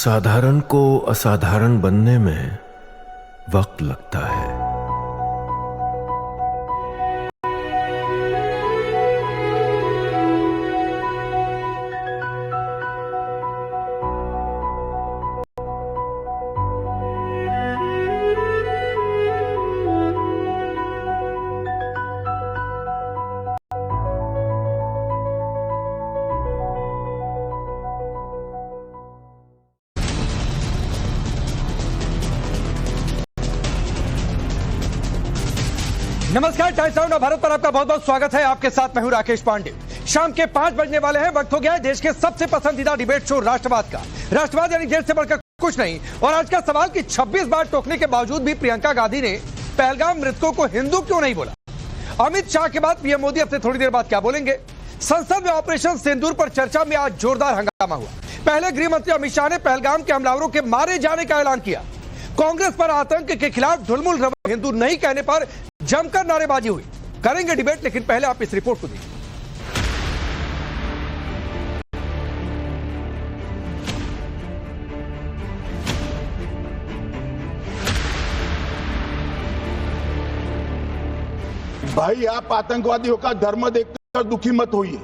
साधारण को असाधारण बनने में वक्त लगता है। नमस्कार, टाइम्स नाउ भारत पर आपका बहुत बहुत स्वागत है। आपके साथ मैं हूं राकेश पांडे। शाम के 5 बजने वाले हैं। वक्त हो गया है देश के सबसे पसंदीदा डिबेट शो राष्ट्रवाद का। राष्ट्रवाद यानी देश से बढ़कर कुछ नहीं। और आज का सवाल कि 26 बार टोकने के बावजूद भी प्रियंका गांधी ने पहलगाम मृतकों को हिंदू क्यों नहीं बोला। अमित शाह के बाद पीएम मोदी अब से थोड़ी देर बाद क्या बोलेंगे। संसद में ऑपरेशन सिंदूर पर चर्चा में आज जोरदार हंगामा हुआ। पहले गृह मंत्री अमित शाह ने पहलगाम के हमलावरों के मारे जाने का ऐलान किया। कांग्रेस पर आतंक के खिलाफ ढुलमुल रवैया हिंदू नहीं कहने पर जमकर नारेबाजी हुई। करेंगे डिबेट, लेकिन पहले आप इस रिपोर्ट को देखिए। भाई, आप आतंकवादियों का धर्म देखकर दुखी मत होइए।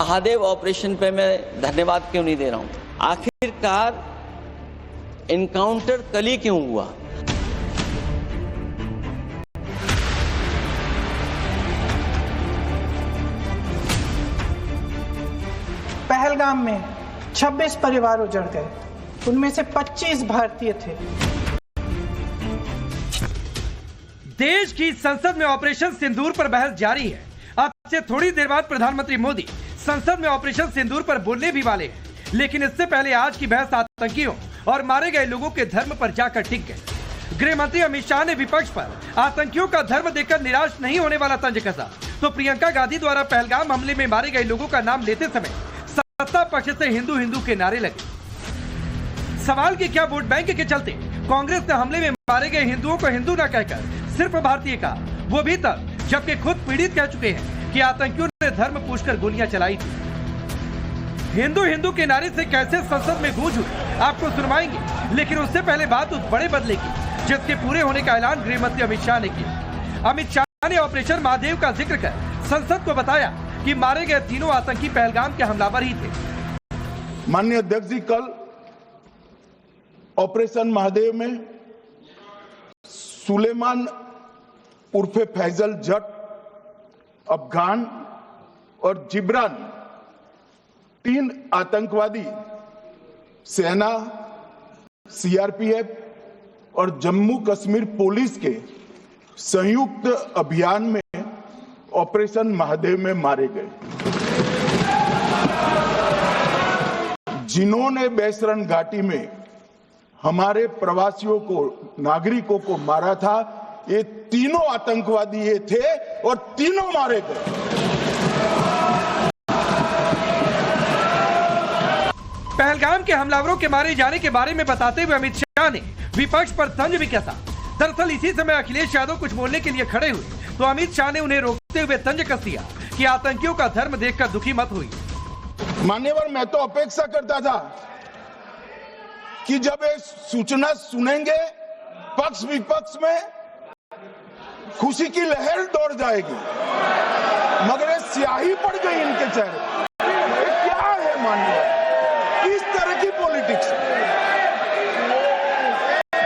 महादेव ऑपरेशन पे मैं धन्यवाद क्यों नहीं दे रहा हूं? आखिरकार इनकाउंटर कल ही क्यों हुआ? पहलगाम में 26 परिवार उजड़ गए, उनमें से 25 भारतीय थे। देश की संसद में ऑपरेशन सिंदूर पर बहस जारी है। अब से थोड़ी देर बाद प्रधानमंत्री मोदी संसद में ऑपरेशन सिंदूर पर बोलने भी वाले हैं। लेकिन इससे पहले आज की बहस आतंकियों और मारे गए लोगों के धर्म पर जाकर टिक गई। गृह मंत्री अमित शाह ने विपक्ष पर आतंकियों का धर्म देखकर निराश नहीं होने वाला तंज कसा, तो प्रियंका गांधी द्वारा पहलगाम हमले में मारे गए लोगों का नाम लेते समय सत्ता पक्ष से हिंदू हिंदू के नारे लगे। सवाल की क्या वोट बैंक के चलते कांग्रेस ने हमले में मारे गए हिंदुओं को हिंदू न कहकर सिर्फ भारतीय कहा, वो भी तब जबकि खुद पीड़ित कह चुके हैं कि आतंकियों ने धर्म पूछकर गोलियां चलाई थी। हिंदू हिंदू के नारे से कैसे संसद में गूंज हुई आपको सुनवाएंगे, लेकिन उससे पहले बात उस बड़े बदले की जिसके पूरे होने का ऐलान गृह मंत्री अमित शाह ने किया। अमित शाह ने ऑपरेशन महादेव का जिक्र कर संसद को बताया कि मारे गए तीनों आतंकी पहलगाम के हमलावर ही थे। माननीय अध्यक्ष जी, कल ऑपरेशन महादेव में सुलेमान उर्फे फैजल जट, अफगान और जिब्रान, 3 आतंकवादी सेना, सीआरपीएफ और जम्मू कश्मीर पुलिस के संयुक्त अभियान में ऑपरेशन महादेव में मारे गए। जिन्होंने बैसरन घाटी में हमारे प्रवासियों को, नागरिकों को मारा था, ये तीनों आतंकवादी ये थे और तीनों मारे गए। पहलगाम के हमलावरों के मारे जाने के बारे में बताते हुए अमित शाह ने विपक्ष पर तंज भी कसा। दरअसल इसी समय अखिलेश यादव कुछ बोलने के लिए खड़े हुए तो अमित शाह ने उन्हें रोकते हुए तंज कस दिया कि आतंकियों का धर्म देखकर दुखी मत हुई। मान्यवर, मैं तो अपेक्षा करता था कि जब ये सूचना सुनेंगे पक्ष विपक्ष में खुशी की लहर दौड़ जाएगी, मगर ये स्याही पड़ गई इनके चेहरे। ये क्या है मान्यवर, किस तरह की पॉलिटिक्स?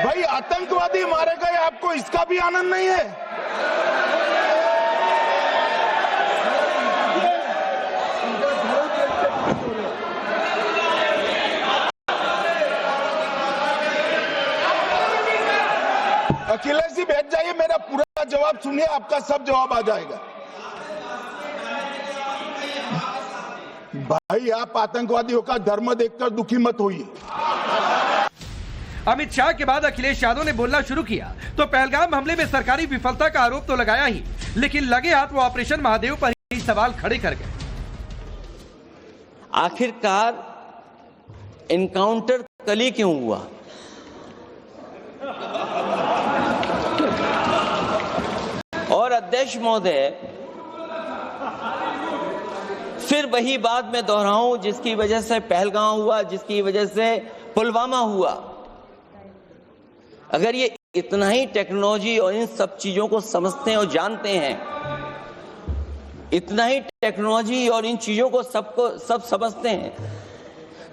भाई, आतंकवादी मारे गए, आपको इसका भी आनंद नहीं है? अखिलेश जी बैठ जाइए, मेरा पूरा जवाब सुनिए, आपका सब जवाब आ जाएगा। भाई, आप आतंकवादियों का धर्म देखकर दुखी मत होइए। अमित शाह के बाद अखिलेश यादव ने बोलना शुरू किया तो पहलगाम हमले में सरकारी विफलता का आरोप तो लगाया ही, लेकिन लगे हाथ वो ऑपरेशन महादेव पर ही सवाल खड़े कर गए। आखिरकार इनकाउंटर कल ही क्यों हुआ? और अध्यक्ष महोदय, फिर वही बात मैं दोहराऊं जिसकी वजह से पहलगाम हुआ, जिसकी वजह से पुलवामा हुआ। अगर ये इतना ही टेक्नोलॉजी और इन सब चीजों को समझते हैं और जानते हैं, इतना ही टेक्नोलॉजी और इन चीजों को सब समझते हैं,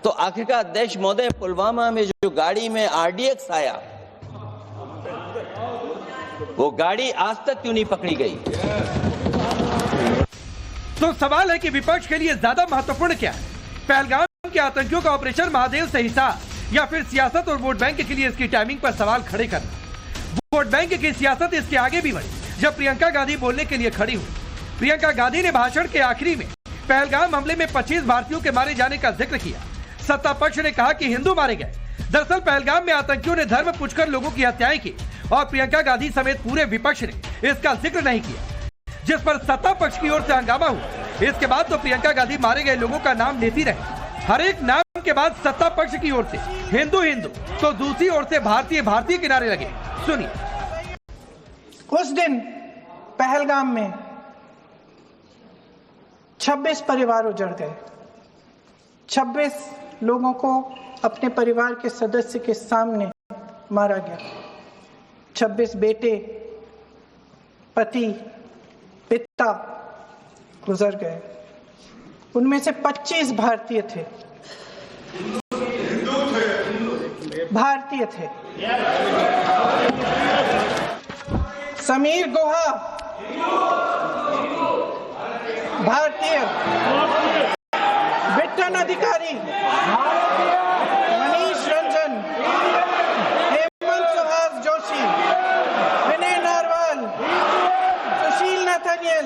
तो आखिरकार अध्यक्ष महोदय पुलवामा में जो गाड़ी में RDX आया, वो गाड़ी आज तक क्यों नहीं पकड़ी गई? तो सवाल है कि विपक्ष के लिए ज्यादा महत्वपूर्ण क्या है, पहलगाम के आतंकियों का ऑपरेशन महादेव से हिसाब, या फिर सियासत और वोट बैंक के लिए इसकी टाइमिंग पर सवाल खड़े करना। वोट बैंक की सियासत इसके आगे भी बढ़ी जब प्रियंका गांधी बोलने के लिए खड़ी हुई। प्रियंका गांधी ने भाषण के आखिरी में पहलगाम हमले में 25 भारतीयों के मारे जाने का जिक्र किया। सत्ता पक्ष ने कहा कि हिंदू मारे गए। दरअसल पहलगाम में आतंकियों ने धर्म पूछकर लोगों की हत्याएं की और प्रियंका गांधी समेत पूरे विपक्ष ने इसका जिक्र नहीं किया, जिस पर सत्ता पक्ष की ओर से हंगामा हुआ। इसके बाद तो प्रियंका गांधी मारे गए लोगों का नाम लेती रही। हर एक नाम के बाद सत्ता पक्ष की ओर से हिंदू हिंदू, तो दूसरी ओर से भारतीय भारतीय के नारे लगे। सुनिए। उस दिन पहलगाम में 26 परिवार उजड़ गए। 26 लोगों को अपने परिवार के सदस्य के सामने मारा गया। 26 बेटे, पति, पिता गुजर गए। उनमें से 25 भारतीय थे। भारतीय थे। समीर गुहा भारतीय, बिट्टन अधिकारी, मनीष रंजन, हेमंत सुहास जोशी, विनय नारवाल, सुशील नाथानियल।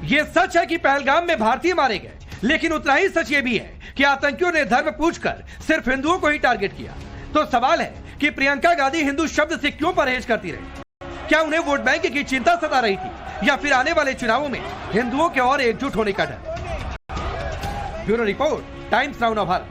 ये सच है कि पहलगाम में भारतीय मारे गए, लेकिन उतना ही सच ये भी है कि आतंकियों ने धर्म पूछकर सिर्फ हिंदुओं को ही टारगेट किया। तो सवाल है कि प्रियंका गांधी हिंदू शब्द से क्यों परहेज करती रही? क्या उन्हें वोट बैंक की चिंता सता रही थी, या फिर आने वाले चुनावों में हिंदुओं के और एकजुट होने का डर? Bureau report, times now Bharat.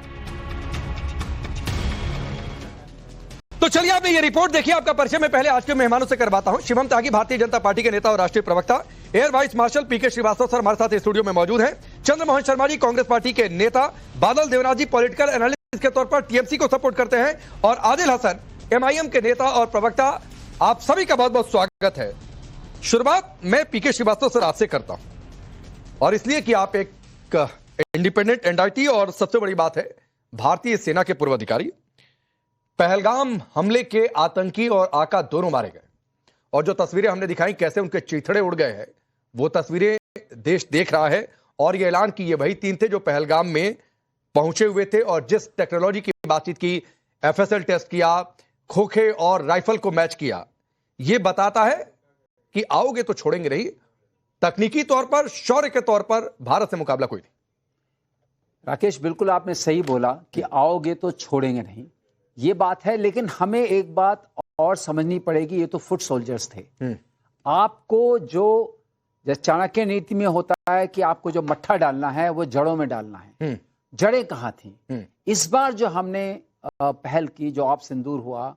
तो चलिए आपने ये रिपोर्ट देखी। आपका परिचय मैं पहले आज के मेहमानों से करवाता हूं। शिवम त्यागी भारतीय जनता पार्टी के नेता और राष्ट्रीय प्रवक्ता, एयर वाइस मार्शल पीके श्रीवास्तव सर हमारे साथ स्टूडियो में मौजूद हैं। चंद्रमोहन शर्मा जी कांग्रेस पार्टी के नेता, बादल देवनाथ जी पॉलिटिकल एनालिस्ट के तौर पर टीएमसी को सपोर्ट करते हैं, और आदिल हसन एमआईएम के नेता और प्रवक्ता। आप सभी का बहुत बहुत स्वागत है। शुरुआत मैं पीके श्रीवास्तव सर आपसे करता हूं, और इसलिए कि आप एक इंडिपेंडेंट एनआईटी और सबसे बड़ी बात है भारतीय सेना के पूर्व अधिकारी। पहलगाम हमले के आतंकी और आका दोनों मारे गए, और जो तस्वीरें हमने दिखाई कैसे उनके चीथड़े उड़ गए हैं, वो तस्वीरें देश देख रहा है। और ये ऐलान की, ये वही 3 थे जो पहलगाम में पहुंचे हुए थे, और जिस टेक्नोलॉजी की बातचीत की, FSL टेस्ट किया, खोखे और राइफल को मैच किया, ये बताता है कि आओगे तो छोड़ेंगे नहीं। तकनीकी तौर पर, शौर्य के तौर पर भारत से मुकाबला कोई नहीं। राकेश, बिल्कुल आपने सही बोला कि आओगे तो छोड़ेंगे नहीं, ये बात है। लेकिन हमें एक बात और समझनी पड़ेगी, ये तो फुट सोल्जर्स थे। आपको जो चाणक्य नीति में होता है कि आपको जो मट्ठा डालना है वो जड़ों में डालना है। जड़ें कहाँ थी? इस बार जो हमने पहल की, जो आप सिंदूर हुआ,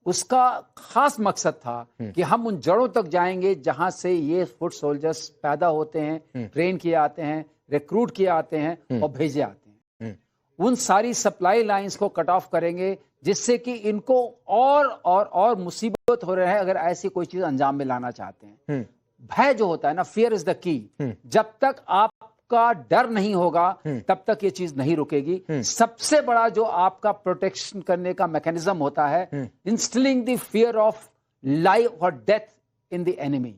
उसका खास मकसद था कि हम उन जड़ों तक जाएंगे जहां से ये फुट सोल्जर्स पैदा होते हैं, ट्रेन किए आते हैं, रिक्रूट किए आते हैं और भेजे आते हैं। उन सारी सप्लाई लाइंस को कट ऑफ करेंगे, जिससे कि इनको और मुसीबत हो रहा है अगर ऐसी कोई चीज अंजाम में लाना चाहते हैं। भय जो होता है ना, फियर इज द की। जब तक आपका डर नहीं होगा तब तक ये चीज नहीं रुकेगी। सबसे बड़ा जो आपका प्रोटेक्शन करने का मैकेनिज्म होता है, instilling the fear of life और डेथ इन द एनिमी,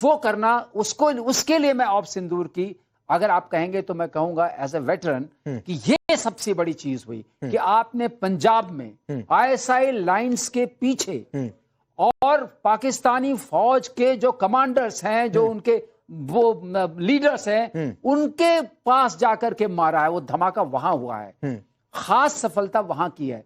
वो करना। उसके लिए मैं ऑप सिंदूर की, अगर आप कहेंगे तो मैं कहूंगा एज ए वेटरन कि ये सबसे बड़ी चीज हुई कि आपने पंजाब में ISI लाइंस के पीछे और पाकिस्तानी फौज के जो कमांडर्स हैं, जो उनके वो लीडर्स हैं, उनके पास जाकर के मारा है। वो धमाका वहां हुआ है, खास सफलता वहां की है,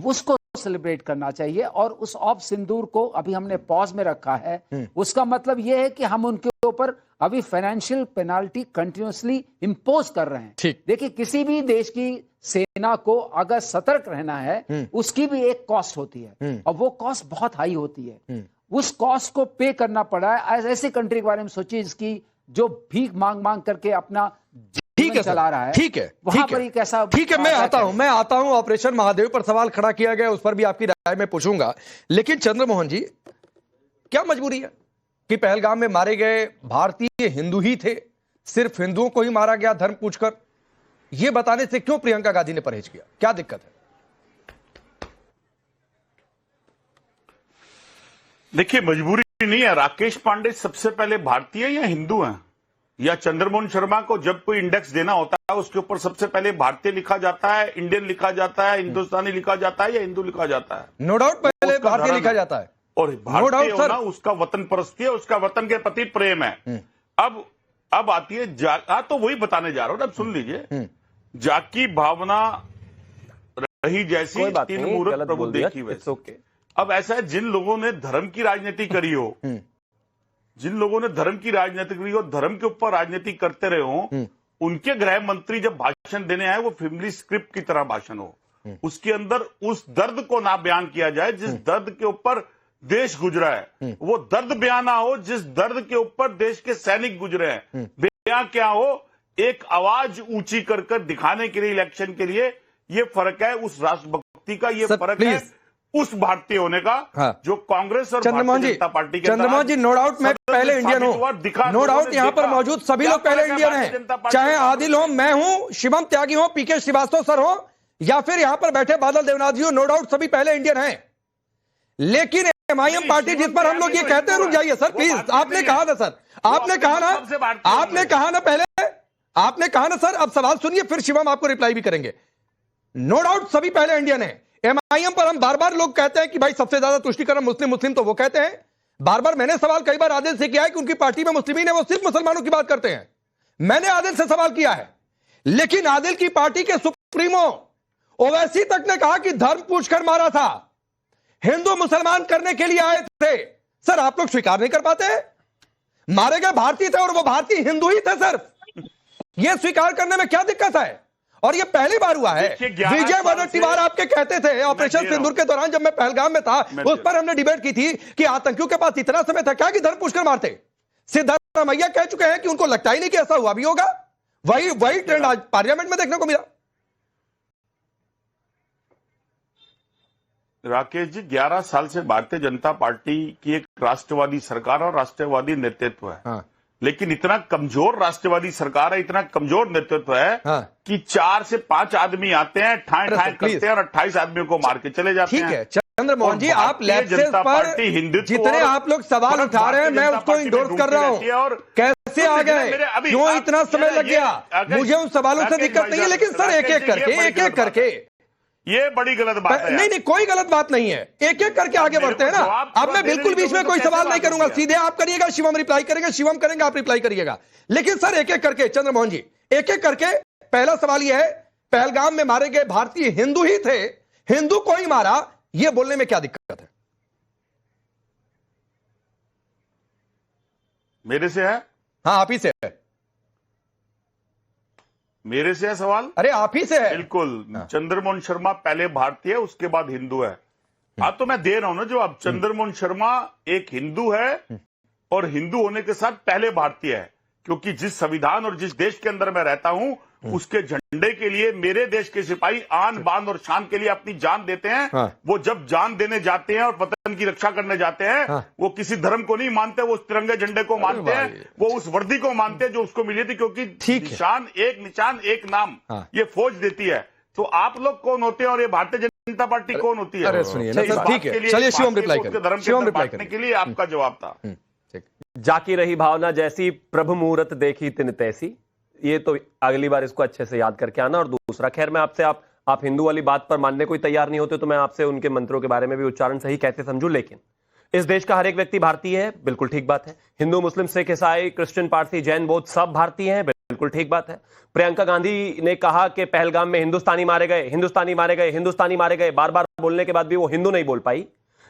उसको सेलिब्रेट करना चाहिए। और उस ऑप सिंदूर को अभी हमने पॉज में रखा है। उसका मतलब यह है कि हम उनके ऊपर अभी फाइनेंशियल पेनाल्टी कंटिन्यूअसली इंपोज कर रहे हैं। देखिए, किसी भी देश की सेना को अगर सतर्क रहना है, उसकी भी एक कॉस्ट होती है, और वो कॉस्ट बहुत हाई होती है। उस कॉस्ट को पे करना पड़ा है। ऐसी कंट्री के बारे में सोचिए जिसकी जो भीख मांग मांग करके अपना ठीक है चला रहा है, ठीक है, वहां ठीक पर है, एक ऐसा ठीक है, मैं आता हूं ऑपरेशन महादेव पर सवाल खड़ा किया गया, उस पर भी आपकी राय में पूछूंगा। लेकिन चंद्रमोहन जी, क्या मजबूरी है कि पहलगाम में मारे गए भारतीय हिंदू ही थे, सिर्फ हिंदुओं को ही मारा गया धर्म पूछकर? यह बताने से क्यों प्रियंका गांधी ने परहेज किया? क्या दिक्कत है? देखिए, मजबूरी नहीं है। राकेश पांडे सबसे पहले भारतीय या हिंदू हैं? या चंद्रमोहन शर्मा को जब कोई इंडेक्स देना होता है उसके ऊपर सबसे पहले भारतीय लिखा जाता है, इंडियन लिखा जाता है, हिंदुस्तानी लिखा जाता है या हिंदू लिखा जाता है? नो डाउट पहले भारतीय लिखा जाता है। और भारतीय होना उसका वतन परस्ती है, उसका वतन के प्रति प्रेम है। अब आती है तो वही बताने जा रहा हूं, अब सुन लीजिए। जाकी भावना रही जैसी, तीन मूर्त प्रभु देखी वैसी। अब ऐसा है, जिन लोगों ने धर्म की राजनीति करी हो, जिन लोगों ने धर्म की राजनीति करी हो, धर्म के ऊपर राजनीति करते रहे हो, उनके गृह मंत्री जब भाषण देने आए वो फैमिली स्क्रिप्ट की तरह भाषण हो, उसके अंदर उस दर्द को ना बयान किया जाए जिस दर्द के ऊपर देश गुजरा है, वो दर्द बयान ना हो जिस दर्द के ऊपर देश के सैनिक गुजरे हैं। बयान क्या हो? एक आवाज ऊंची कर कर दिखाने के लिए, इलेक्शन के लिए। ये फर्क है उस राष्ट्रभक्ति का, ये फर्क है उस भारतीय होने का। हाँ। जो कांग्रेस और भारतीय जनता पार्टी के, चंद्रमोहन जी, नो डाउट मैं पहले इंडियन हूं, नो डाउट यहां पर मौजूद सभी लोग पहले इंडियन हैं, चाहे आदिल हो, मैं हूं, शिवम त्यागी हो, पीके श्रीवास्तव सर हो, या फिर यहां पर बैठे बादल देवनाथ जी हो, नो डाउट सभी पहले इंडियन हैं। लेकिन एमआईएम पार्टी जिस पर हम लोग ये कहते हैं, रुक जाइए सर प्लीज, आपने कहा ना सर, आपने कहा ना पहले, आपने कहा ना सर, अब सवाल सुनिए फिर शिवम आपको रिप्लाई भी करेंगे। नो डाउट सभी पहले इंडियन हैं। एमआईएम पर हम बार बार लोग कहते हैं कि भाई सबसे ज्यादा तुष्टिकरण मुस्लिम, तो वो कहते हैं। बार बार मैंने सवाल कई बार आदिल से किया है कि उनकी पार्टी में मुस्लिम है, वो सिर्फ मुसलमानों की बात करते हैं। मैंने आदिल से सवाल किया है, लेकिन आदिल की पार्टी के सुप्रीमो ओवैसी तक ने कहा कि धर्म पूछकर मारा था, हिंदू मुसलमान करने के लिए आए थे। सर आप लोग स्वीकार नहीं कर पाते? मारे गए भारतीय थे और वो भारतीय हिंदू ही थे सिर्फ। यह स्वीकार करने में क्या दिक्कत है? और ये पहली बार हुआ है। विजय वडेट्टीवार आपके कहते थे ऑपरेशन सिंदूर के दौरान, जब मैं पहलगाम में था, उस पर हमने डिबेट की थी कि आतंकियों के पास इतना समय था क्या कि धर्म पूछकर मारते। सिद्धारमैया कह चुके हैं कि उनको लगता ही नहीं कि ऐसा हुआ भी होगा। वही ट्रेंड आज पार्लियामेंट में देखने को मिला। राकेश जी, 11 साल से भारतीय जनता पार्टी की एक राष्ट्रवादी सरकार और राष्ट्रवादी नेतृत्व है। हाँ। लेकिन इतना कमजोर राष्ट्रवादी सरकार है, इतना कमजोर नेतृत्व है। हाँ। कि 4 से 5 आदमी आते हैं, ठाए करते हैं और 28 आदमियों को मार के चले जाते हैं। ठीक है चंद्रमोहन जी, आप लेफ्ट पर जितने आप लोग सवाल उठा रहे हैं, मैं उसको इंडोर्स कर रहा हूं। और कैसे आ गए, क्यों इतना समय लग गया, मुझे उन सवालों से दिक्कत नहीं है, लेकिन सर एक एक करके ये बड़ी गलत बात है। नहीं, कोई गलत बात नहीं है, एक एक करके आगे बढ़ते हैं ना। अब मैं बिल्कुल बीच में कोई सवाल नहीं करूंगा, सीधे आप करिएगा, शिवम रिप्लाई करेंगे, शिवम करेंगे, आप रिप्लाई करिएगा। लेकिन सर एक एक करके, चंद्रमोहन जी, एक एक करके। पहला सवाल यह है, पहलगाम में मारे गए भारतीय हिंदू ही थे, हिंदू को ही मारा, यह बोलने में क्या दिक्कत है? मेरे से है? हाँ, आप ही से है। मेरे से है सवाल? अरे आप ही से है। बिल्कुल। हाँ। चंद्रमोहन शर्मा पहले भारतीय, उसके बाद हिंदू है। आप तो मैं दे रहा हूं ना जवाब। चंद्रमोहन शर्मा एक हिंदू है और हिंदू होने के साथ पहले भारतीय है, क्योंकि जिस संविधान और जिस देश के अंदर मैं रहता हूं, उसके झंडे के लिए मेरे देश के सिपाही आन बान और शान के लिए अपनी जान देते हैं। हाँ। वो जब जान देने जाते हैं और वतन की रक्षा करने जाते हैं, हाँ। वो किसी धर्म को नहीं मानते, वो उस तिरंगे झंडे को मानते हैं, वो उस वर्दी को मानते हैं जो उसको मिली थी, क्योंकि निशान एक नाम। हाँ। ये फौज देती है। तो आप लोग कौन होते हैं और ये भारतीय जनता पार्टी कौन होती है? अरे सुनिए, ठीक है, चलिए शिवम रिप्लाई करें। के लिए आपका जवाब था। जाकी रही भावना जैसी, प्रभु मुहूर्त देखी तिन तैसी। ये तो अगली बार इसको अच्छे से याद करके आना। और दूसरा, खैर मैं आपसे, आप हिंदू वाली बात पर मानने को तैयार नहीं होते, तो मैं आपसे उनके मंत्रों के बारे में भी उच्चारण सही कैसे समझूं। लेकिन इस देश का हर एक व्यक्ति भारतीय है, बिल्कुल ठीक बात है। हिंदू, मुस्लिम, सिख, ईसाई, क्रिश्चियन, पारसी, जैन, बौद्ध सब भारतीय हैं, बिल्कुल ठीक बात है। प्रियंका गांधी ने कहा कि पहलगाम में हिंदुस्तानी मारे गए, हिंदुस्तानी मारे गए, हिंदुस्तानी मारे गए, बार बार बोलने के बाद भी वो हिंदू नहीं बोल पाई।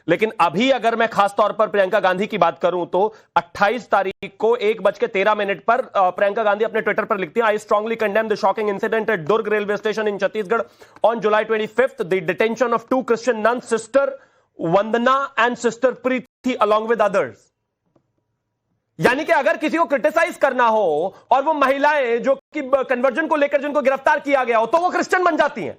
लेकिन अभी अगर मैं खास तौर पर प्रियंका गांधी की बात करूं तो 28 तारीख को 1:13 पर प्रियंका गांधी अपने ट्विटर पर लिखती है, I strongly condemn the shocking incident at Durg railway station in Chhattisgarh on July 25th, the detention of 2 Christian nuns, sister Vandana and sister Preeti along with others. यानी कि अगर किसी को क्रिटिसाइज करना हो और वो महिलाएं जो कि कन्वर्जन को लेकर जिनको गिरफ्तार किया गया हो तो वो क्रिश्चियन बन जाती हैं।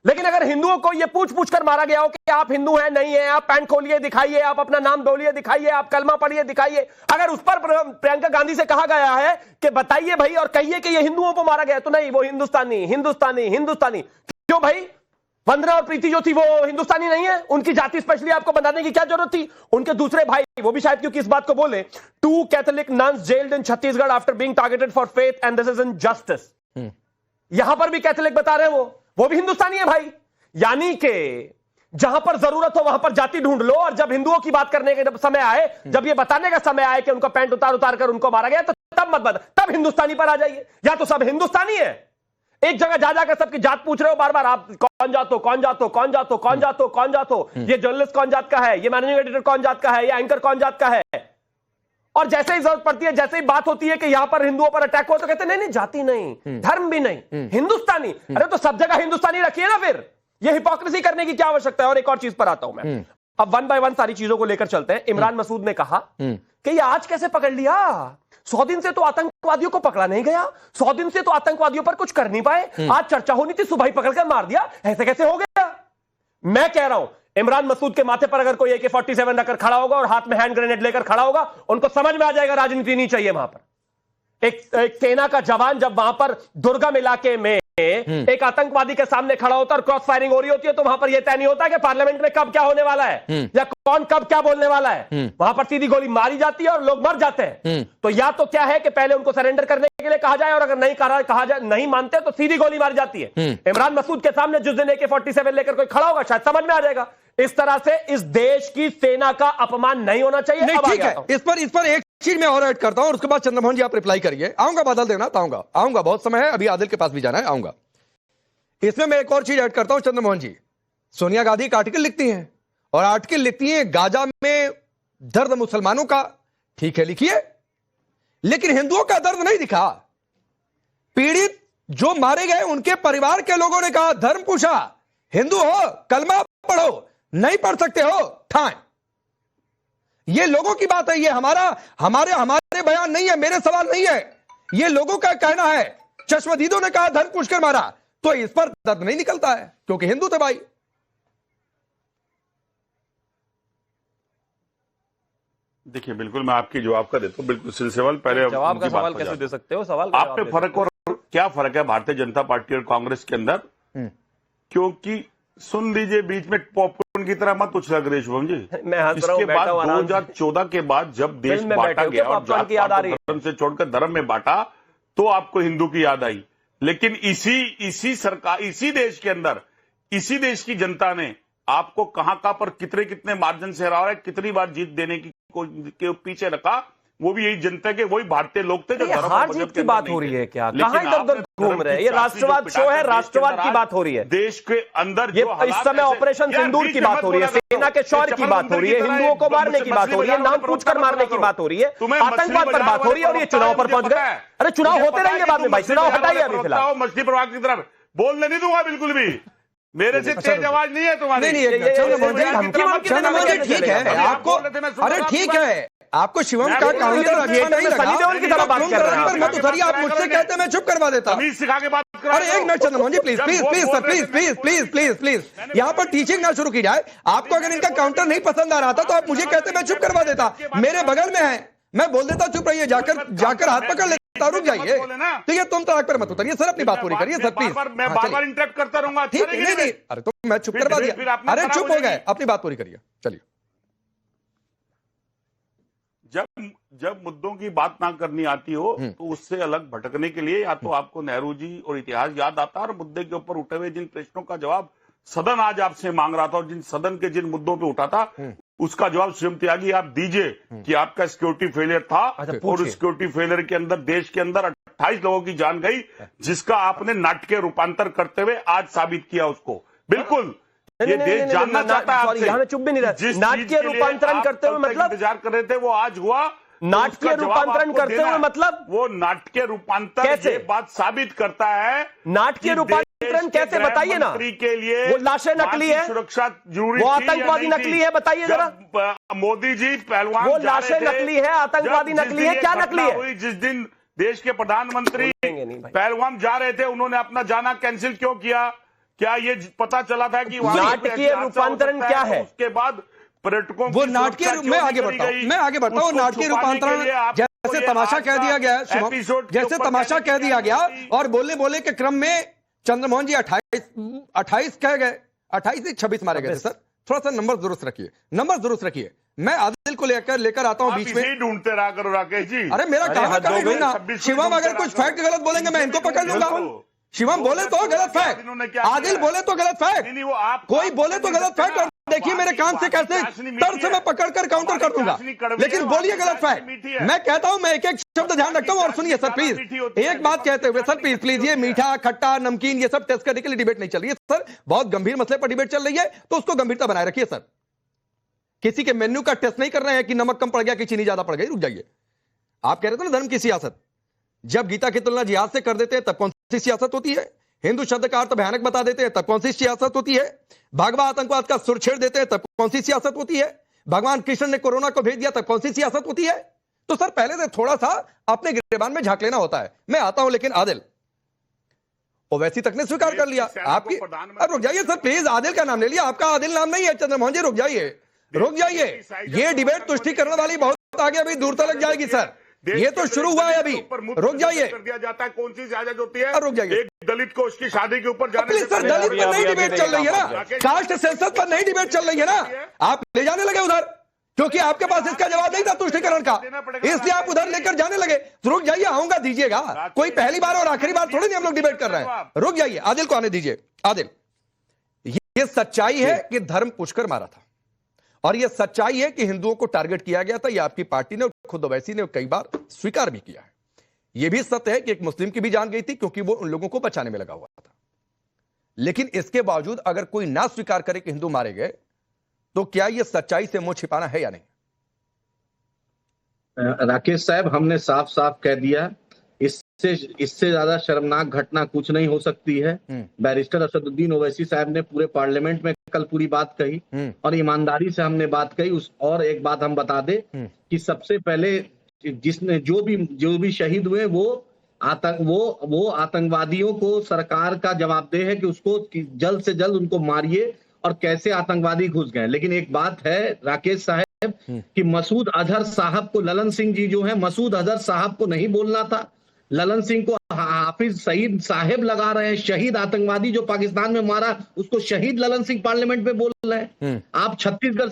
लेकिन अगर हिंदुओं को ये पूछ पूछ कर मारा गया हो कि आप हिंदू हैं नहीं है, आप पैंट खोलिए दिखाइए, आप अपना नाम बोलिए दिखाइए, आप कलमा पढ़िए दिखाइए, अगर उस पर प्रियंका गांधी से कहा गया है कि बताइए भाई और कहिए कि ये हिंदुओं को मारा गया, तो नहीं, वो हिंदुस्तानी हिंदुस्तानी हिंदुस्तानी। क्यों भाई? वंदना और प्रीति जो थी वो हिंदुस्तानी नहीं है? उनकी जाति स्पेशली आपको बताने की क्या जरूरत थी? उनके दूसरे भाई वो भी शायद क्योंकि इस बात को बोले, 2 Catholic nuns gelled in Chhattisgarh after being targeted for faith and this is injustice. यहां पर भी कैथोलिक बता रहे हैं वो भी हिंदुस्तानी है भाई। यानी कि जहां पर जरूरत हो वहां पर जाति ढूंढ लो, और जब हिंदुओं की बात करने का समय आए, जब ये बताने का समय आए कि उनका पैंट उतार उतार कर उनको मारा गया, तो तब मत बता, तब हिंदुस्तानी पर आ जाइए। या तो सब हिंदुस्तानी है, एक जगह जा जाकर सबकी जात पूछ रहे हो बार बार, आप कौन जात हो, कौन जात हो, कौन जात हो, कौन जात हो, कौन जात हो, ये जर्नलिस्ट कौन जात का है, ये मैनेजिंग एडिटर कौन जात का है, ये एंकर कौन जात का है। और जैसे ही जरूरत पड़ती है, जैसे ही बात होती है कि यहां पर हिंदुओं पर अटैक हो, तो कहते नहीं नहीं जाति नहीं, धर्म भी नहीं, हिंदुस्तानी। अरे तो सब जगह हिंदुस्तानी रखिए ना, फिर ये हिपोक्रेसी करने की क्या आवश्यकता है। और एक और चीज पर आता हूं मैं, अब 1 बाय 1 सारी चीजों को लेकर चलते हैं। इमरान मसूद ने कहा कि ये आज कैसे पकड़ लिया, 100 दिन से तो आतंकवादियों को पकड़ा नहीं गया, 100 दिन से तो आतंकवादियों पर कुछ कर नहीं पाए, आज चर्चा होनी थी, सुबह ही पकड़कर मार दिया, ऐसे कैसे हो गया। मैं कह रहा हूं इमरान मसूद के माथे पर अगर कोई AK-47 रखकर खड़ा होगा और हाथ में हैंड ग्रेनेड लेकर खड़ा होगा, उनको समझ में आ जाएगा राजनीति नहीं चाहिए वहां पर। एक सेना का जवान जब वहां पर दुर्गम इलाके में एक आतंकवादी के सामने खड़ा होता है और क्रॉस फायरिंग हो रही होती है, तो वहां पर यह तय नहीं होता कि पार्लियामेंट में कब क्या होने वाला है या कौन कब क्या बोलने वाला है। वहां पर सीधी गोली मारी जाती है और लोग मर जाते हैं। तो या तो क्या है कि पहले उनको सरेंडर करने के लिए कहा जाए, और अगर नहीं कहा जाए, नहीं मानते तो सीधी गोली मारी जाती है। इमरान मसूद के सामने जिस दिन AK-47 लेकर कोई खड़ा होगा, शायद समझ में आ जाएगा। इस तरह से इस देश की सेना का अपमान नहीं होना चाहिए। नहीं, ठीक है, इस पर एक चीज मैं और ऐड करता हूं और उसके बाद चंद्रमोहन जी आप रिप्लाई करिए। आऊंगा बादल देवनाथ, आऊंगा, बहुत समय है, अभी आदिल के पास भी जाना है, आऊंगा। इसमें मैं एक और चीज ऐड करता हूं चंद्रमोहन जी। सोनिया गांधी एक आर्टिकल लिखती हैं, और आर्टिकल लिखती हैं गाजा में दर्द मुसलमानों का, ठीक है लिखिए, लेकिन हिंदुओं का दर्द नहीं दिखा। पीड़ित जो मारे गए उनके परिवार के लोगों ने कहा, धर्म पूछा, हिंदू हो कलमा पढ़ो, नहीं पढ़ सकते हो ठाए। ये लोगों की बात है, ये हमारे बयान नहीं है, मेरे सवाल नहीं है, ये लोगों का कहना है। चश्मदीदों ने कहा धर्म पूछकर मारा, तो इस पर दर्द नहीं निकलता है क्योंकि हिंदू थे भाई। देखिए बिल्कुल मैं आपकी जवाब का देता हूं, बिल्कुल सिलसिलेवार। पहले जवाब का सवाल कैसे दे सकते हो, सवाल आप पे फर्क और क्या फर्क है भारतीय जनता पार्टी और कांग्रेस के अंदर? क्योंकि सुन लीजिए, बीच में पॉपकॉर्न की तरह मत उछला करिए शुभम जी। मैं हंस रहा हूं, इसके बाद 2014 के बाद जब देश बांटा गया और जात पात धर्म से छोड़कर धर्म में बांटा, तो आपको हिंदू की याद आई। लेकिन इसी सरकार, इसी देश के अंदर, इसी देश की जनता ने आपको कहां पर कितने मार्जिन से हरा है, कितनी बार जीत देने के पीछे रखा, वो भी यही जनता के, वही भारतीय लोग थे जो हार जीत की बात हो रही है क्या? कहां इधर घूम रहे हैं? ये राष्ट्रवाद शो है, राष्ट्रवाद की बात हो रही है देश के अंदर। ये इस समय ऑपरेशन सिंदूर की बात हो रही है, सेना के शौर्य की बात हो रही है, हिंदुओं को मारने की बात हो रही है, नाम पूछकर मारने की बात हो रही है, आतंकवाद पर बात हो रही है, और ये चुनाव पर पहुंच गए। अरे चुनाव होते रहेंगे बाद में भाई, चुनाव हटाइए अभी फिलहाल। मछली प्रभाग की तरफ बोलने नहीं दूंगा बिल्कुल भी, मेरे से तेज आवाज नहीं है तुम्हारी। नहीं, ठीक है आपको, अरे ठीक है आपको शिवम का काउंटर अच्छा नहीं लगा, मत उतरिए, आप मुझसे कहते मैं चुप करवा देता। सिखा के बात करो। अरे एक minute Chandramohan ji, please please please sir, please यहाँ पर टीचिंग ना शुरू की जाए। आपको अगर इनका काउंटर नहीं पसंद आ रहा था तो आप मुझे कहते मैं चुप करवा देता। मेरे बगल में है, मैं बोल देता चुप रहिए, जाकर हाथ पकड़ लेता, रुक जाइए। ठीक है, तुम तड़ाक पर मत उतरिए सर, अपनी बात पूरी करिए सर प्लीज। मैं बार-बार इंटरप्ट करता रहूंगा, ठीक है? नहीं, अरे तो मैं चुप करवा दिया, अरे चुप हो गए, अपनी बात पूरी करिए, चलिए। जब मुद्दों की बात ना करनी आती हो तो उससे अलग भटकने के लिए या तो आपको नेहरू जी और इतिहास याद आता है, और मुद्दे के ऊपर उठे हुए जिन प्रश्नों का जवाब सदन आज आपसे मांग रहा था, और जिन सदन के जिन मुद्दों पे उठा था, उसका जवाब शिवम त्यागी आप दीजिए कि आपका सिक्योरिटी फेलियर था, और सिक्योरिटी फेलियर के अंदर देश के अंदर 28 लोगों की जान गई, जिसका आपने नाटकीय रूपांतर करते हुए आज साबित किया उसको। बिल्कुल ये देश जानना चाहता है आपसे। यहाँ चुप भी नहीं रहा, नाटकीय रूपांतरण करते हुए मतलब इंतजार कर रहे थे, वो आज हुआ। नाटकीय रूपांतरण करते हुए मतलब वो नाटकीय रूपांतर ये बात साबित करता है, नाटकीय रूपांतरण रूपांतरण कैसे, बताइए ना। के लिए वो लाशें नकली है, सुरक्षा जरूरी, वो आतंकवादी नकली है, बताइए जरा। मोदी जी पहलवान, वो लाशें नकली है, आतंकवादी नकली है, क्या नकली है? जिस दिन देश के प्रधानमंत्री पहलवाम जा रहे थे, उन्होंने अपना जाना कैंसिल क्यों किया? क्या ये पता चला था कि नाटकीय रूपांतरण क्या है? उसके बाद पर्यटकों वो नाटकीय, मैं आगे बढ़ता हूं, नाटकीय रूपांतरण जैसे तमाशा कह दिया गया, जैसे तमाशा कह दिया गया, और बोलने के क्रम में चंद्रमोहन जी 28 कह गए, 28 से 26 मारे गए थे। सर थोड़ा सा नंबर दुरुस्त रखिए। मैं आदिल को लेकर आता हूं बीच में। ढूंढते रहा करो राकेश जी। अरे मेरा कहां ढूंढना? शिवम अगर कुछ फैक्ट गलत बोलेंगे मैं इनको पकड़ लूंगा। शिवम बोले तो गलत फैक्ट, आदिल बोले तो गलत फैक्ट, कोई बोले तो गलत फैक्ट, और देखिए मेरे कान से कैसे तर्क से मैं पकड़कर काउंटर कर दूंगा, लेकिन बोलिए गलत फैक्ट। मैं कहता हूं, मैं एक एक शब्द ध्यान रखता हूं, और सुनिए सर प्लीज, एक बात कहते हुए सर प्लीज, ये मीठा खट्टा नमकीन ये सब टेस्ट करने के लिए डिबेट नहीं चल रही है सर, बहुत गंभीर मसले पर डिबेट चल रही है, तो उसको गंभीरता बनाए रखिए सर। किसी के मेन्यू का टेस्ट नहीं कर रहे हैं कि नमक कम पड़ गया कि चीनी ज्यादा पड़ गई। रुक जाइए, आप कह रहे थे ना धर्म की सियासत, जब गीता की तुलना जिहाद से कर देते हैं तब कौन सी सियासत होती है? हिंदू शब्द का अर्थ भयानक बता देते हैं तब कौन सी सियासत होती है? भगवा आतंकवाद का सुर छेड़ देते हैं तब कौन सी सियासत होती है? भगवान कृष्ण ने कोरोना को भेज दिया तब कौन सी सियासत होती है? तो सर पहले से थोड़ा सा अपने गिरेबान में झांक लेना होता है। मैं आता हूं, लेकिन आदिल ओवैसी तक ने स्वीकार कर लिया आपकी। रुक जाइए सर प्लीज, आदिल का नाम ले लिया, आपका आदिल नाम नहीं है चंद्रमोहन जी, रुक जाइए। ये डिबेट तुष्टिकरण वाली बहुत आगे अभी दूर तक जाएगी सर, ये तो शुरू हुआ है अभी, रुक जाइए। कर दिया जाता है, कौन सी इजाजत होती है? रुक जाइए, एक दलित को उसकी शादी के ऊपर जाने सर दलित पर नहीं डिबेट चल रही है ना, कास्ट सेंसस पर नहीं डिबेट चल रही है ना, आप ले जाने लगे उधर, क्योंकि आपके पास इसका जवाब नहीं था तुष्टिकरण का, इसलिए आप उधर लेकर जाने लगे। रुक जाइए, आऊंगा, दीजिएगा, कोई पहली बार और आखिरी बार थोड़ी नहीं हम लोग डिबेट कर रहे हैं। रुक जाइए, आदिल को आने दीजिए। आदिल, ये सच्चाई है कि धर्म पुष्कर मारा था, और यह सच्चाई है कि हिंदुओं को टारगेट किया गया था, यह आपकी पार्टी ने, खुद ओवैसी ने कई बार स्वीकार भी किया है। यह भी सत्य है कि एक मुस्लिम की भी जान गई थी, क्योंकि वो उन लोगों को बचाने में लगा हुआ था। लेकिन इसके बावजूद अगर कोई ना स्वीकार करे कि हिंदू मारे गए, तो क्या यह सच्चाई से मुंह छिपाना है या नहीं? राकेश साहब, हमने साफ साफ कह दिया, इससे ज्यादा शर्मनाक घटना कुछ नहीं हो सकती है। बैरिस्टर असदुद्दीन ओवैसी साहब ने पूरे पार्लियामेंट में कल पूरी बात कही, और ईमानदारी से हमने बात कही। और एक बात हम बता दे कि सबसे पहले जिसने जो भी शहीद हुए वो आतंकवादियों को सरकार का जवाबदेह है कि उसको जल्द से जल्द उनको मारिए, और कैसे आतंकवादी घुस गए। लेकिन एक बात है राकेश साहब कि मसूद अजहर साहब को, ललन सिंह जी जो है, मसूद अजहर साहब को नहीं बोलना था, ललन सिंह को हाफिज सईद साहेब लगा रहे हैं। शहीद आतंकवादी जो पाकिस्तान में मारा, उसको शहीद ललन सिंह पार्लियामेंट में बोल रहे हैं। आप छत्तीसगढ़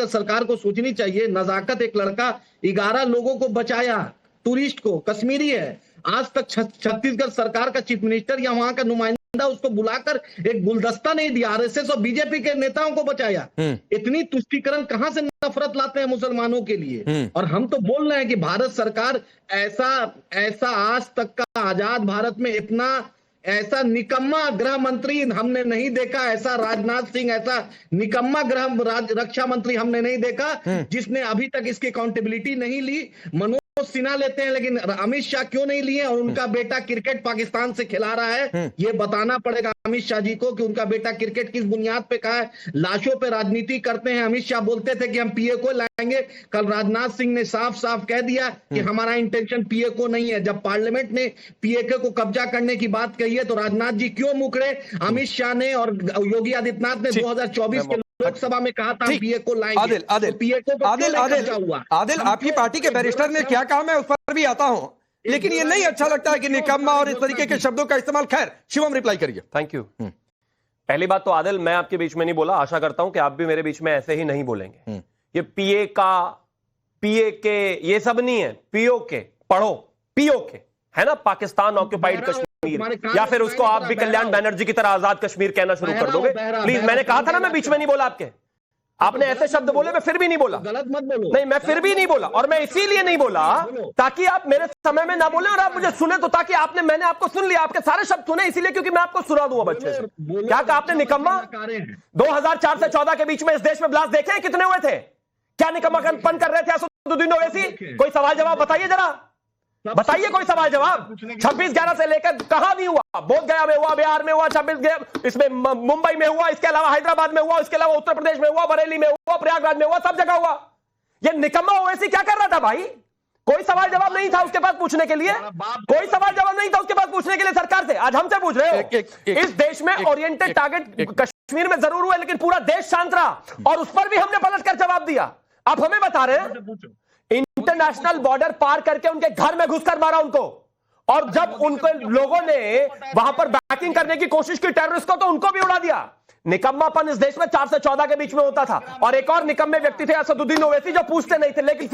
सरकार को सोचनी चाहिए, नजाकत, एक लड़का 11 लोगों को बचाया, टूरिस्ट को, कश्मीरी है, आज तक छत्तीसगढ़ सरकार का चीफ मिनिस्टर या वहां का नुमाइंदा उसको बुलाकर एक गुलदस्ता नहीं दिया। आरएसएस और बीजेपी के नेताओं को बचाया। इतनी तुष्टीकरण कहां से नफरत लाते हैं मुसलमानों के लिए? और हम तो बोल रहे हैं कि भारत सरकार ऐसा आज तक का आजाद भारत में इतना ऐसा निकम्मा गृह मंत्री हमने नहीं देखा, ऐसा राजनाथ सिंह, ऐसा निकम्मा रक्षा मंत्री हमने नहीं देखा जिसने अभी तक इसकी अकाउंटेबिलिटी नहीं ली। मनोज सिन्हा लेते हैं, लेकिन अमित शाह क्यों नहीं लिए? और उनका बेटा क्रिकेट पाकिस्तान से खिला रहा है, ये बताना पड़ेगा अमित शाह जी को कि उनका बेटा क्रिकेट किस बुनियाद पे कहा है। लाशों पे राजनीति करते हैं। अमित शाह बोलते थे कि हम पीए को लाएंगे, कल राजनाथ सिंह ने साफ साफ कह दिया कि हमारा इंटेंशन पीए को नहीं है। जब पार्लियामेंट ने पीएके को कब्जा करने की बात कही है, तो राजनाथ जी क्यों मुकरे? अमित शाह ने और योगी आदित्यनाथ ने 2024 के लोकसभा में कहा था पीए को लाएंगे। आदिल, आपकी पार्टी के बैरिस्टर ने क्या कहा, मैं उस पर भी आता हूं, लेकिन ये नहीं अच्छा लगता है कि निकम्मा और इस तरीके के शब्दों का इस्तेमाल। खैर, शिवम रिप्लाई करिए। Thank you. पहली बात तो आदिल, मैं आपके बीच में नहीं बोला, आशा करता हूं कि आप भी मेरे बीच में ऐसे ही नहीं बोलेंगे। ये पीए के ये सब नहीं है, पीओ के पढ़ो, पीओ के है ना, पाकिस्तान ऑक्यूपाइड कश्मीर, या फिर उसको आप भी कल्याण बनर्जी की तरह आजाद कश्मीर कहना शुरू कर दोगे प्लीज। मैंने कहा था ना, मैं बीच में नहीं बोला आपके, आपने ऐसे शब्द बोले, मैं फिर भी नहीं बोला, गलत मत बोलो। नहीं, मैं फिर भी नहीं बोला, और मैं इसीलिए नहीं बोला ताकि आप मेरे समय में ना बोले और आप मुझे सुने, तो ताकि मैंने आपको सुन लिया, आपके सारे शब्द सुने, इसीलिए क्योंकि मैं आपको सुना दूंगा बच्चे से। क्या कहा आपने? निकम्मा। 2004 से 14 के बीच में इस देश में ब्लास्ट देखे हैं कितने हुए थे? क्या निकम्मापन कर रहे थे असदुद्दीन ओवैसी? कोई सवाल जवाब बताइए जरा। बताइए कोई सवाल जवाब। 26/11 से लेकर कहां नहीं हुआ? बोध गया में हुआ, बिहार में हुआ, 26 इसमें मुंबई में हुआ, इसके अलावा हैदराबाद में हुआ, इसके अलावा उत्तर प्रदेश में हुआ, बरेली में हुआ, प्रयागराज में हुआ, सब जगह हुआ। ये निकम्मा ओवैसी क्या कर रहा था भाई? कोई सवाल जवाब नहीं था उसके पास पूछने के लिए, कोई सवाल जवाब नहीं था उसके पास पूछने के लिए सरकार से। आज हमसे पूछ रहे हो। इस देश में ओरिएंटेड टारगेट कश्मीर में जरूर हुआ, लेकिन पूरा देश शांत रहा और उस पर भी हमने पलटकर जवाब दिया। आप हमें बता रहे हैं इंटरनेशनल बॉर्डर पार करके उनके घर में घुसकर मारा उनको, और जब उनके लोगों ने वहां पर बैकिंग करने की कोशिश की टेररिस्ट को, तो उनको भी उड़ा दिया। निकम्मापन इस देश में 4 से 14 के बीच में होता था। और एक और निकम्मे व्यक्ति थे असदुद्दीन ओवैसी, जो पूछते नहीं थे, लेकिन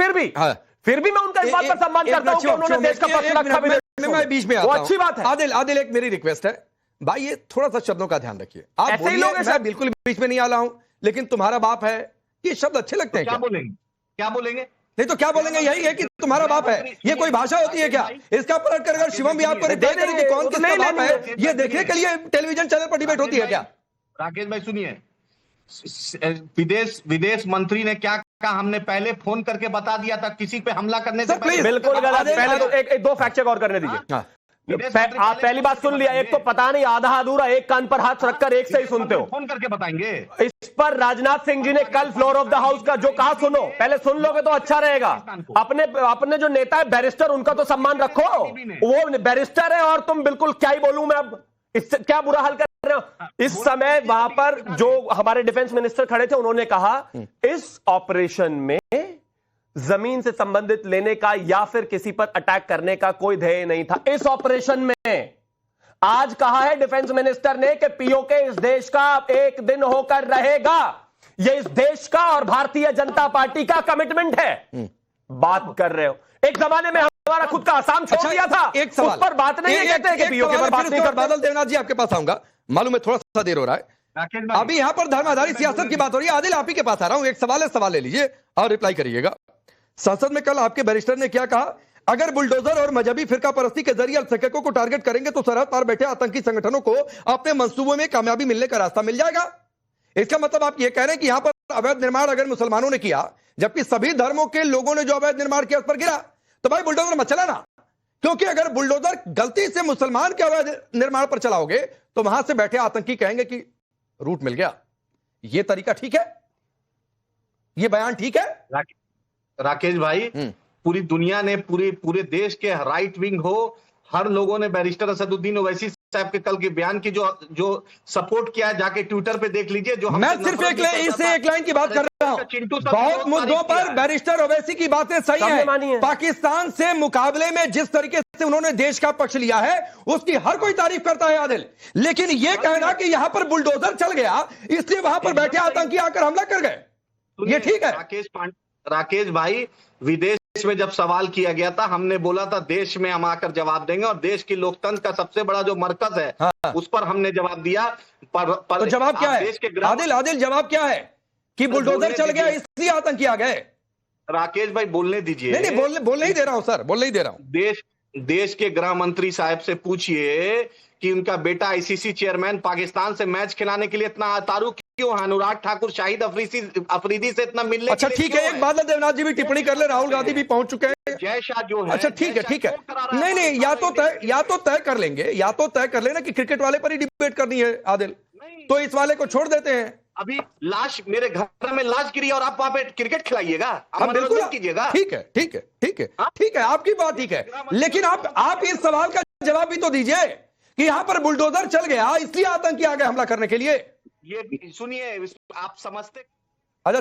फिर भी मैं उनका इस बात पर सम्मान करता हूं कि उन्होंने देश का पक्ष रखा। मैं बीच में आता हूं, अच्छी बात है। आदिल एक मेरी रिक्वेस्ट है भाई, ये थोड़ा सा शब्दों का ध्यान रखिए। आप बोलिए, मैं बिल्कुल बीच में नहीं आ रहा हूं, लेकिन तुम्हारा बाप है, ये शब्द अच्छे लगते हैं। क्या बोलेंगे? नहीं तो क्या बोलेंगे? यही है कि तुम्हारा बाप है। ये कोई भाषा होती है क्या? इसका पलट कर अगर शिवम भी आपको रिप्लाई करें कि कौन किसका बाप है, ये देखने के लिए टेलीविजन चैनल पर डिबेट होती है क्या? राकेश भाई सुनिए, विदेश मंत्री ने क्या कहा, हमने पहले फोन करके बता दिया था किसी पे हमला करने से पहले। बिल्कुल गलत। पहले तो एक दो फैक्ट चेक और करने दीजिए। आप पहली बात सुन लिया, एक तो पता नहीं आधा अधूरा, एक कान पर हाथ रखकर एक से ही सुनते हो। फोन करके बताएंगे। इस पर राजनाथ सिंह जी ने कल फ्लोर ऑफ द हाउस का जो कहा, सुनो, पहले सुन लोगे तो अच्छा रहेगा। अपने जो नेता है बैरिस्टर, उनका तो सम्मान रखो, वो बैरिस्टर है और तुम बिल्कुल क्या ही बोलूं मैं अब, इससे क्या बुरा हाल कर रहे हो। इस समय वहां पर जो हमारे डिफेंस मिनिस्टर खड़े थे, उन्होंने कहा इस ऑपरेशन में जमीन से संबंधित लेने का या फिर किसी पर अटैक करने का कोई ध्येय नहीं था इस ऑपरेशन में। आज कहा है डिफेंस मिनिस्टर ने कि पीओके इस देश का एक दिन होकर रहेगा। यह इस देश का और भारतीय जनता पार्टी का कमिटमेंट है। बात कर रहे हो, एक जमाने में हमारा खुद का आसाम छोड़ दिया था, एक सवाल उस पर बात नहीं है, कहते हैं कि पीओके पर बात नहीं करते। बादल देवनाथ जी आपके पास आऊंगा, मालूम है थोड़ा सा देर हो रहा है। अभी यहां पर धर्माधारी सियासत की बात हो रही है। आदिल आप ही के पास आ रहा हूं, एक सवाल है, सवाल ले लीजिए और रिप्लाई करिएगा। संसद में कल आपके बैरिस्टर ने क्या कहा? अगर बुलडोजर और मजहबी फिरका परस्ती के जरिए अल्पसंख्यकों को टारगेट करेंगे तो सरहद पार बैठे आतंकी संगठनों को अपने मंसूबों में कामयाबी मिलने का रास्ता मिल जाएगा। इसका मतलब आप ये कह रहे हैं कि यहां पर अवैध निर्माण अगर मुसलमानों ने किया, जबकि सभी धर्मों के लोगों ने जो अवैध निर्माण किया उस पर गिरा, तो भाई बुलडोजर मत चलाना। क्योंकि अगर बुलडोजर गलती से मुसलमान के अवैध निर्माण पर चलाओगे तो वहां से बैठे आतंकी कहेंगे कि रूट मिल गया। यह तरीका ठीक है? यह बयान ठीक है? राकेश भाई, पूरी दुनिया ने, पूरे देश के राइट विंग हो, हर लोगों ने बैरिस्टर असदुद्दीन ओवैसी साहब के कल के बयान की जो सपोर्ट किया है, जाके ट्विटर पे देख लीजिए। जो मैं सिर्फ एक लाइन की बात कर रहा हूं। बहुत मुद्दों पर बैरिस्टर ओवैसी की बातें सही है। पाकिस्तान से मुकाबले में जिस तरीके से उन्होंने देश का पक्ष लिया है, उसकी हर कोई तारीफ करता है आदिल। लेकिन यह कहना कि यहां पर बुलडोजर चल गया इसलिए वहां पर बैठे आतंकी आकर हमला कर गए, ये ठीक है? राकेश भाई, विदेश में जब सवाल किया गया था, हमने बोला था देश में हम आकर जवाब देंगे, और देश की लोकतंत्र का सबसे बड़ा जो मरकज है उस पर हमने जवाब दिया। तो जवाब क्या है आदिल जवाब क्या है कि बुलडोजर चल गया इसलिए आतंकी आ गए? राकेश भाई बोलने दीजिए। नहीं, बोलने ही दे रहा हूं सर, बोलने ही दे रहा हूं। देश के गृह मंत्री साहब से पूछिए कि उनका बेटा आईसीसी चेयरमैन पाकिस्तान से मैच खिलाने के लिए इतना तारुक क्यों है? अनुराग ठाकुर, शाहिद अफरीदी से इतना मिलने। अच्छा ठीक है, एक बादल देवनाथ जी भी टिप्पणी कर ले, राहुल गांधी भी पहुंच चुके हैं, जय शाह जो है। अच्छा ठीक है। नहीं, या तो तय कर लेना कि क्रिकेट वाले पर ही डिबेट करनी है आदिल, तो इस वाले को छोड़ देते हैं। अभी लाश, मेरे घर में लाश गिरी और आप वहां पे क्रिकेट खिलाइएगा? आप बिल्कुल कीजिएगा। ठीक है, आपकी बात ठीक है, लेकिन आप इस सवाल का जवाब भी तो दीजिए कि यहां पर बुलडोजर चल गया इसलिए आतंकी आ गए हमला करने के लिए। ये सुनिए, आप समझते